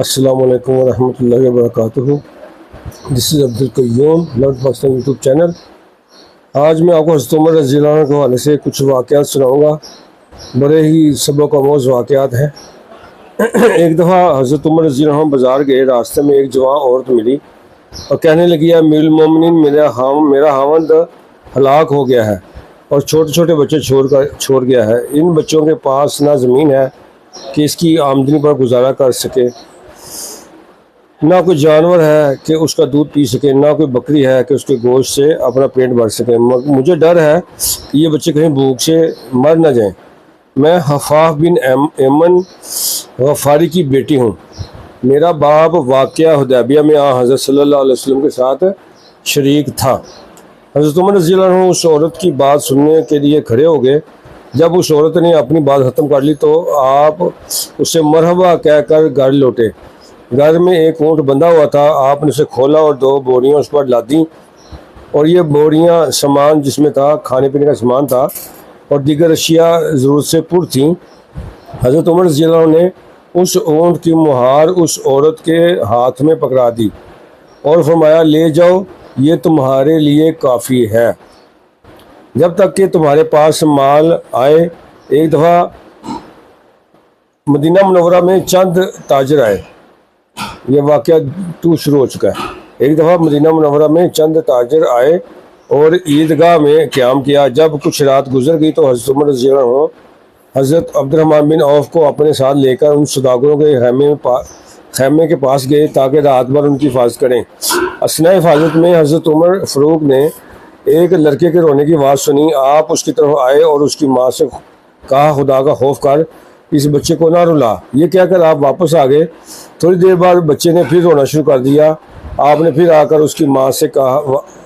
السلام علیکم ورحمۃ اللہ وبرکاتہ۔ This is Abdul Qayyum learn Pakistan YouTube channel. آج میں آپ کو حضرت عمر رضی اللہ عنہ کے حوالے سے کچھ واقعات سناؤں گا۔ بڑے ہی سبق آموز واقعات ہیں۔ ایک دفعہ حضرت عمر رضی اللہ عنہ بازار گئے، راستے میں ایک جوان عورت ملی اور کہنے لگی، امیر المومنین، میرا خاوند ہلاک ہو گیا ہے اور چھوٹے چھوٹے بچے چھوڑ گیا ہے۔ ان بچوں کے پاس نہ زمین ہے کہ اس کی آمدنی پر گزارا کر سکے، نہ کوئی جانور ہے کہ اس کا دودھ پی سکے، نہ کوئی بکری ہے کہ اس کے گوشت سے اپنا پیٹ بھر سکے۔ مجھے ڈر ہے کہ یہ بچے کہیں بھوک سے مر نہ جائیں۔ میں حفاف بن ایمن غفاری کی بیٹی ہوں۔ میرا باپ واقعہ حدیبیہ میں حضرت صلی اللہ علیہ وسلم کے ساتھ شریک تھا۔ حضرت عمر رضی اللہ عنہ اس عورت کی بات سننے کے لیے کھڑے ہو گئے۔ جب اس عورت نے اپنی بات ختم کر لی تو آپ اسے مرحبا کہہ کر گھر لوٹے۔ گھر میں ایک اونٹ بندھا ہوا تھا، آپ نے اسے کھولا اور 2 بوریاں اس پر لادیں، اور یہ بوریاں سامان جس میں تھا، کھانے پینے کا سامان تھا اور دیگر اشیاء ضرورت سے پر تھیں۔ حضرت عمر رضی اللہ عنہ نے اس اونٹ کی مہار اس عورت کے ہاتھ میں پکڑا دی اور فرمایا، لے جاؤ، یہ تمہارے لیے کافی ہے جب تک کہ تمہارے پاس مال آئے۔ ایک دفعہ مدینہ منورہ میں چند تاجر آئے۔ یہ واقعہ شروع ہو چکا ہے۔ ایک دفعہ مدینہ منورہ میں چند تاجر آئے اور عیدگاہ میں قیام کیا۔ جب کچھ رات گزر گئی تو حضرت عمر رضی اللہ عنہ حضرت عبد الرحمن بن عوف کو اپنے ساتھ لے کر ان سوداگروں کے خیمے کے پاس گئے تاکہ رات بھر ان کی حفاظت کریں۔ اثناء حفاظت میں حضرت عمر فاروق نے ایک لڑکے کے رونے کی آواز سنی۔ آپ اس کی طرف آئے اور اس کی ماں سے کہا، خدا کا خوف کر اس بچے کو نہ رلا۔ یہ کہہ کر آپ واپس آ گئے۔ تھوڑی دیر بعد بچے نے پھر رونا شروع کر دیا۔ آپ نے پھر آ کر اس کی ماں سے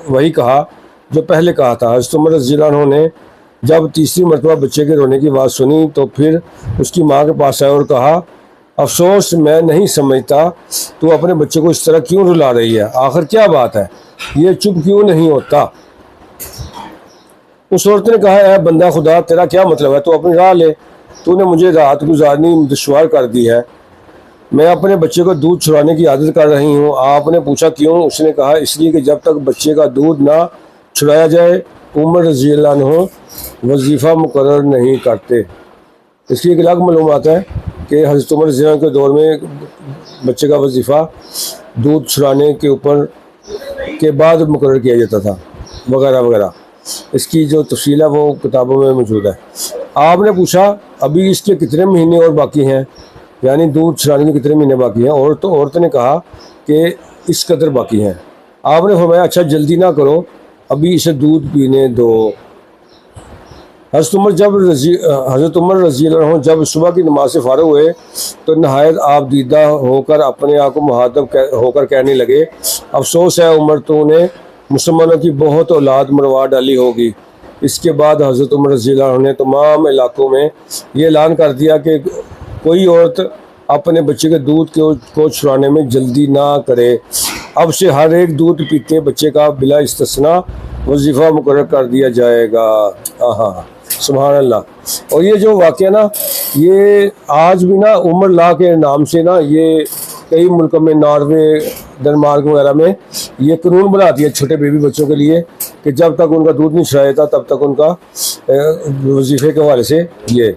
وہی کہا جو پہلے کہا تھا۔ حضرت عمر رضی اللہ عنہ نے جب تیسری مرتبہ بچے کے رونے کی آواز سنی تو پھر اس کی ماں کے پاس آئے اور کہا، افسوس، میں نہیں سمجھتا تو اپنے بچے کو اس طرح کیوں رلا رہی ہے؟ آخر کیا بات ہے؟ یہ چپ کیوں نہیں ہوتا؟ اس عورت نے کہا، اے بندہ خدا، تیرا کیا مطلب ہے؟ تو اپنی راہ لے، تو نے مجھے رات گزارنی دشوار کر دی ہے۔ میں اپنے بچے کو دودھ چھڑانے کی عادت کر رہی ہوں۔ آپ نے پوچھا، کیوں؟ اس نے کہا، اس لیے کہ جب تک بچے کا دودھ نہ چھڑایا جائے عمر رضی اللہ عنہ وظیفہ مقرر نہیں کرتے۔ اس کی ایک الگ معلومات ہے کہ حضرت عمر رضی اللہ عنہ کے دور میں بچے کا وظیفہ دودھ چھڑانے کے بعد مقرر کیا جاتا تھا، وغیرہ وغیرہ۔ اس کی جو تفصیل ہے وہ کتابوں میں موجود ہے۔ آپ نے پوچھا، ابھی اس کے کتنے مہینے اور باقی ہیں؟ یعنی دودھ چھڑانے کے کتنے مہینے باقی ہیں؟ عورت نے کہا کہ اس قدر باقی ہیں۔ آپ نے فرمایا، اچھا جلدی نہ کرو، ابھی اسے دودھ پینے دو۔ حضرت عمر رضی اللہ عنہ جب صبح کی نماز سے فارغ ہوئے تو نہایت آپ دیدہ ہو کر اپنے آپ کو مخاطب ہو کر کہنے لگے، افسوس ہے عمر، تو نے مسلمانوں کی بہت اولاد مروا ڈالی ہوگی۔ اس کے بعد حضرت عمر رضی اللہ عنہ نے تمام علاقوں میں یہ اعلان کر دیا کہ کوئی عورت اپنے بچے کے دودھ کو چھڑانے میں جلدی نہ کرے۔ اب سے ہر ایک دودھ پیتے بچے کا بلا استثناء وظیفہ مقرر کر دیا جائے گا۔ سبحان اللہ۔ اور یہ جو واقعہ نا، یہ آج بھی نا عمر لا کے نام سے نا، یہ کئی ملکوں میں، ناروے، ڈنمارک وغیرہ میں یہ قانون بنا دیا چھوٹے بیبی بچوں کے لیے کہ جب تک ان کا دودھ نہیں چھڑایا جاتا تب تک ان کا وظیفے کے حوالے سے یہ